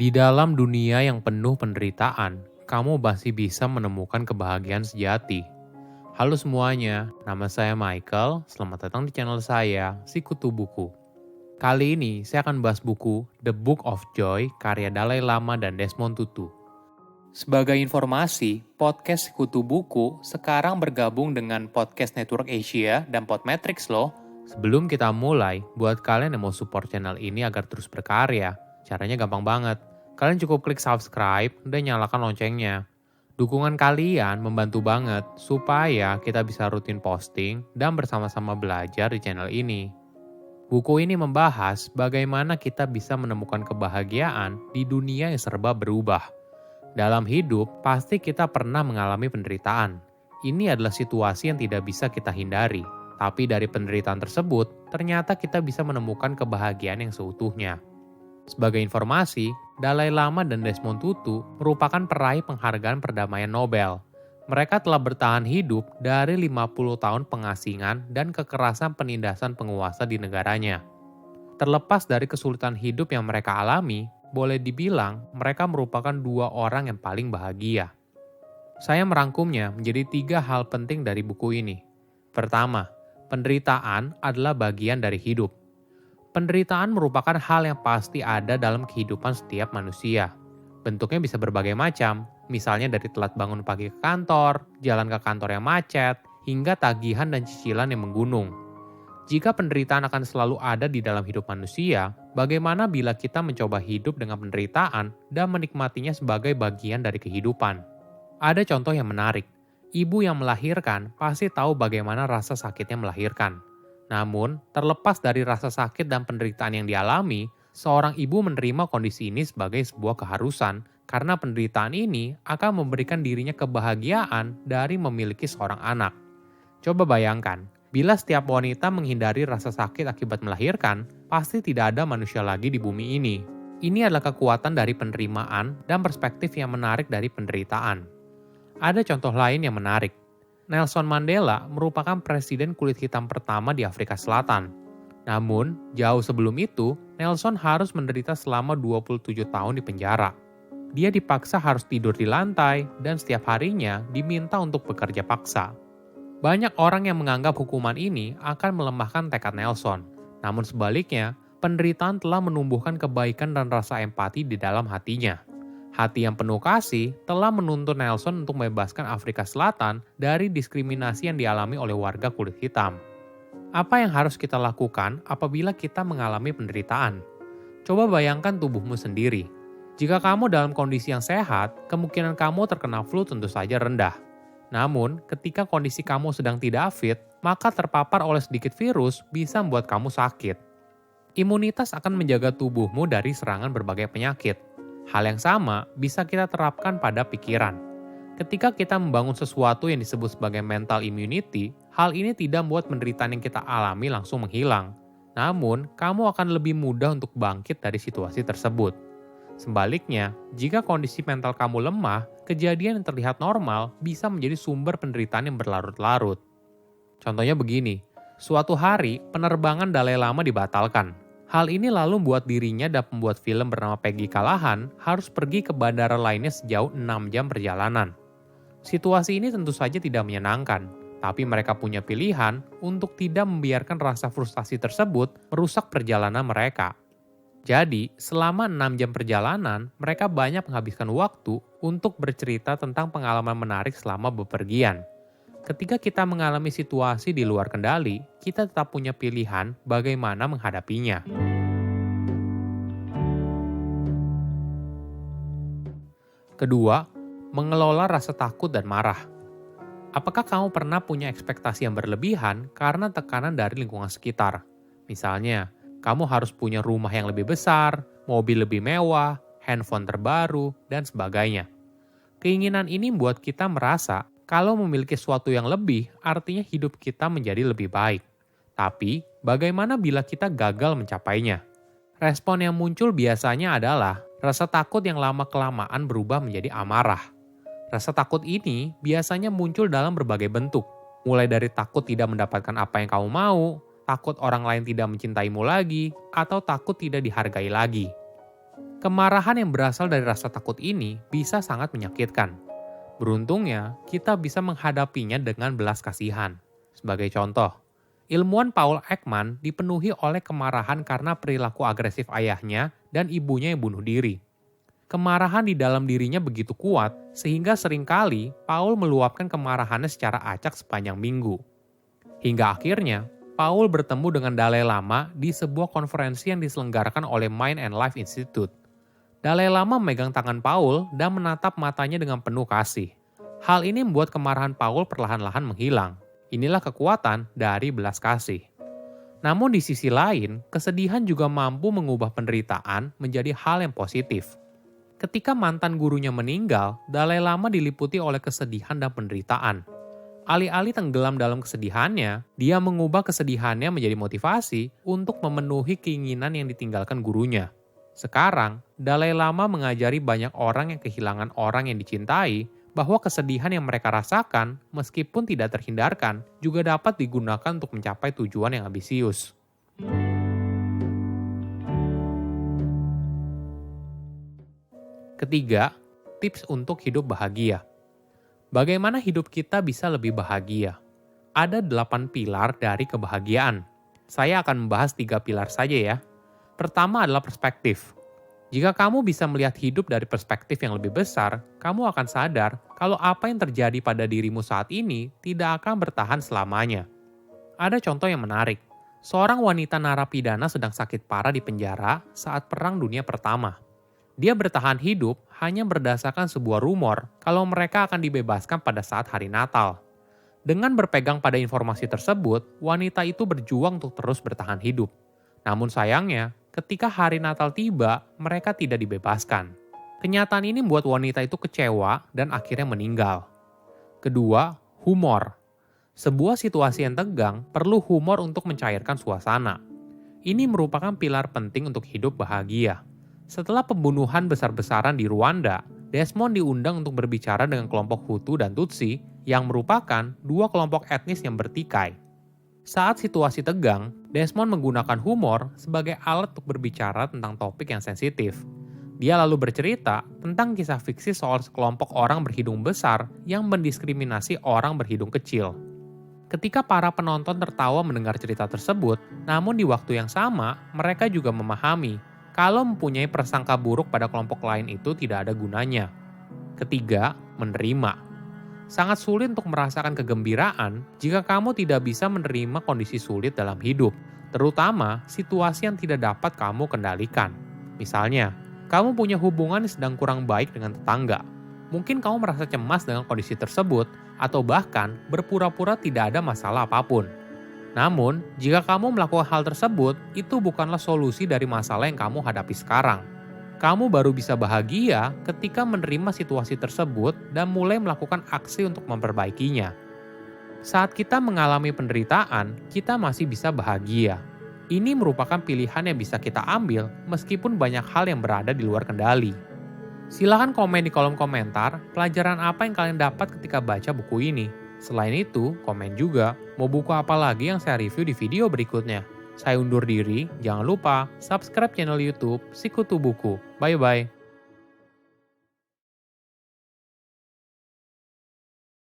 Di dalam dunia yang penuh penderitaan, kamu masih bisa menemukan kebahagiaan sejati. Halo semuanya, nama saya Michael. Selamat datang di channel saya, Sikutu Buku. Kali ini saya akan bahas buku The Book of Joy karya Dalai Lama dan Desmond Tutu. Sebagai informasi, podcast Sikutu Buku sekarang bergabung dengan Podcast Network Asia dan Podmetrics loh. Sebelum kita mulai, buat kalian yang mau support channel ini agar terus berkarya, caranya gampang banget. Kalian cukup klik subscribe dan nyalakan loncengnya. Dukungan kalian membantu banget supaya kita bisa rutin posting dan bersama-sama belajar di channel ini. Buku ini membahas bagaimana kita bisa menemukan kebahagiaan di dunia yang serba berubah. Dalam hidup, pasti kita pernah mengalami penderitaan. Ini adalah situasi yang tidak bisa kita hindari. Tapi dari penderitaan tersebut, ternyata kita bisa menemukan kebahagiaan yang seutuhnya. Sebagai informasi, Dalai Lama dan Desmond Tutu merupakan peraih penghargaan perdamaian Nobel. Mereka telah bertahan hidup dari 50 tahun pengasingan dan kekerasan penindasan penguasa di negaranya. Terlepas dari kesulitan hidup yang mereka alami, boleh dibilang mereka merupakan dua orang yang paling bahagia. Saya merangkumnya menjadi 3 hal penting dari buku ini. Pertama, penderitaan adalah bagian dari hidup. Penderitaan merupakan hal yang pasti ada dalam kehidupan setiap manusia. Bentuknya bisa berbagai macam, misalnya dari telat bangun pagi ke kantor, jalan ke kantor yang macet, hingga tagihan dan cicilan yang menggunung. Jika penderitaan akan selalu ada di dalam hidup manusia, bagaimana bila kita mencoba hidup dengan penderitaan dan menikmatinya sebagai bagian dari kehidupan? Ada contoh yang menarik. Ibu yang melahirkan pasti tahu bagaimana rasa sakitnya melahirkan. Namun, terlepas dari rasa sakit dan penderitaan yang dialami, seorang ibu menerima kondisi ini sebagai sebuah keharusan karena penderitaan ini akan memberikan dirinya kebahagiaan dari memiliki seorang anak. Coba bayangkan, bila setiap wanita menghindari rasa sakit akibat melahirkan, pasti tidak ada manusia lagi di bumi ini. Ini adalah kekuatan dari penerimaan dan perspektif yang menarik dari penderitaan. Ada contoh lain yang menarik. Nelson Mandela merupakan presiden kulit hitam pertama di Afrika Selatan. Namun, jauh sebelum itu, Nelson harus menderita selama 27 tahun di penjara. Dia dipaksa harus tidur di lantai dan setiap harinya diminta untuk bekerja paksa. Banyak orang yang menganggap hukuman ini akan melemahkan tekad Nelson. Namun sebaliknya, penderitaan telah menumbuhkan kebaikan dan rasa empati di dalam hatinya. Hati yang penuh kasih telah menuntun Nelson untuk membebaskan Afrika Selatan dari diskriminasi yang dialami oleh warga kulit hitam. Apa yang harus kita lakukan apabila kita mengalami penderitaan? Coba bayangkan tubuhmu sendiri. Jika kamu dalam kondisi yang sehat, kemungkinan kamu terkena flu tentu saja rendah. Namun, ketika kondisi kamu sedang tidak fit, maka terpapar oleh sedikit virus bisa membuat kamu sakit. Imunitas akan menjaga tubuhmu dari serangan berbagai penyakit. Hal yang sama bisa kita terapkan pada pikiran. Ketika kita membangun sesuatu yang disebut sebagai mental immunity, hal ini tidak membuat penderitaan yang kita alami langsung menghilang. Namun, kamu akan lebih mudah untuk bangkit dari situasi tersebut. Sebaliknya, jika kondisi mental kamu lemah, kejadian yang terlihat normal bisa menjadi sumber penderitaan yang berlarut-larut. Contohnya begini, suatu hari penerbangan Dalai Lama dibatalkan. Hal ini lalu membuat dirinya dan pembuat film bernama Peggy Callahan harus pergi ke bandara lainnya sejauh 6 jam perjalanan. Situasi ini tentu saja tidak menyenangkan, tapi mereka punya pilihan untuk tidak membiarkan rasa frustasi tersebut merusak perjalanan mereka. Jadi, selama 6 jam perjalanan, mereka banyak menghabiskan waktu untuk bercerita tentang pengalaman menarik selama bepergian. Ketika kita mengalami situasi di luar kendali, kita tetap punya pilihan bagaimana menghadapinya. Kedua, mengelola rasa takut dan marah. Apakah kamu pernah punya ekspektasi yang berlebihan karena tekanan dari lingkungan sekitar? Misalnya, kamu harus punya rumah yang lebih besar, mobil lebih mewah, handphone terbaru, dan sebagainya. Keinginan ini membuat kita merasa kalau memiliki sesuatu yang lebih, artinya hidup kita menjadi lebih baik. Tapi, bagaimana bila kita gagal mencapainya? Respon yang muncul biasanya adalah rasa takut yang lama-kelamaan berubah menjadi amarah. Rasa takut ini biasanya muncul dalam berbagai bentuk, mulai dari takut tidak mendapatkan apa yang kamu mau, takut orang lain tidak mencintaimu lagi, atau takut tidak dihargai lagi. Kemarahan yang berasal dari rasa takut ini bisa sangat menyakitkan. Beruntungnya, kita bisa menghadapinya dengan belas kasihan. Sebagai contoh, ilmuwan Paul Ekman dipenuhi oleh kemarahan karena perilaku agresif ayahnya dan ibunya yang bunuh diri. Kemarahan di dalam dirinya begitu kuat, sehingga seringkali Paul meluapkan kemarahannya secara acak sepanjang minggu. Hingga akhirnya, Paul bertemu dengan Dalai Lama di sebuah konferensi yang diselenggarakan oleh Mind and Life Institute. Dalai Lama memegang tangan Paul dan menatap matanya dengan penuh kasih. Hal ini membuat kemarahan Paul perlahan-lahan menghilang. Inilah kekuatan dari belas kasih. Namun di sisi lain, kesedihan juga mampu mengubah penderitaan menjadi hal yang positif. Ketika mantan gurunya meninggal, Dalai Lama diliputi oleh kesedihan dan penderitaan. Alih-alih tenggelam dalam kesedihannya, dia mengubah kesedihannya menjadi motivasi untuk memenuhi keinginan yang ditinggalkan gurunya. Sekarang, Dalai Lama mengajari banyak orang yang kehilangan orang yang dicintai bahwa kesedihan yang mereka rasakan, meskipun tidak terhindarkan, juga dapat digunakan untuk mencapai tujuan yang ambisius. Ketiga, tips untuk hidup bahagia. Bagaimana hidup kita bisa lebih bahagia? Ada 8 pilar dari kebahagiaan. Saya akan membahas 3 pilar saja ya. Pertama adalah perspektif. Jika kamu bisa melihat hidup dari perspektif yang lebih besar, kamu akan sadar kalau apa yang terjadi pada dirimu saat ini tidak akan bertahan selamanya. Ada contoh yang menarik. Seorang wanita narapidana sedang sakit parah di penjara saat Perang Dunia Pertama. Dia bertahan hidup hanya berdasarkan sebuah rumor kalau mereka akan dibebaskan pada saat hari Natal. Dengan berpegang pada informasi tersebut, wanita itu berjuang untuk terus bertahan hidup. Namun sayangnya, ketika hari Natal tiba, mereka tidak dibebaskan. Kenyataan ini membuat wanita itu kecewa dan akhirnya meninggal. Kedua, humor. Sebuah situasi yang tegang perlu humor untuk mencairkan suasana. Ini merupakan pilar penting untuk hidup bahagia. Setelah pembunuhan besar-besaran di Rwanda, Desmond diundang untuk berbicara dengan kelompok Hutu dan Tutsi yang merupakan dua kelompok etnis yang bertikai. Saat situasi tegang, Desmond menggunakan humor sebagai alat untuk berbicara tentang topik yang sensitif. Dia lalu bercerita tentang kisah fiksi soal sekelompok orang berhidung besar yang mendiskriminasi orang berhidung kecil. Ketika para penonton tertawa mendengar cerita tersebut, namun di waktu yang sama, mereka juga memahami kalau mempunyai prasangka buruk pada kelompok lain itu tidak ada gunanya. Ketiga, menerima. Sangat sulit untuk merasakan kegembiraan jika kamu tidak bisa menerima kondisi sulit dalam hidup, terutama situasi yang tidak dapat kamu kendalikan. Misalnya, kamu punya hubungan yang sedang kurang baik dengan tetangga. Mungkin kamu merasa cemas dengan kondisi tersebut, atau bahkan berpura-pura tidak ada masalah apapun. Namun, jika kamu melakukan hal tersebut, itu bukanlah solusi dari masalah yang kamu hadapi sekarang. Kamu baru bisa bahagia ketika menerima situasi tersebut dan mulai melakukan aksi untuk memperbaikinya. Saat kita mengalami penderitaan, kita masih bisa bahagia. Ini merupakan pilihan yang bisa kita ambil meskipun banyak hal yang berada di luar kendali. Silahkan komen di kolom komentar pelajaran apa yang kalian dapat ketika baca buku ini. Selain itu, komen juga mau buku apa lagi yang saya review di video berikutnya. Saya undur diri, jangan lupa subscribe channel YouTube Sikutu Buku. Bye-bye.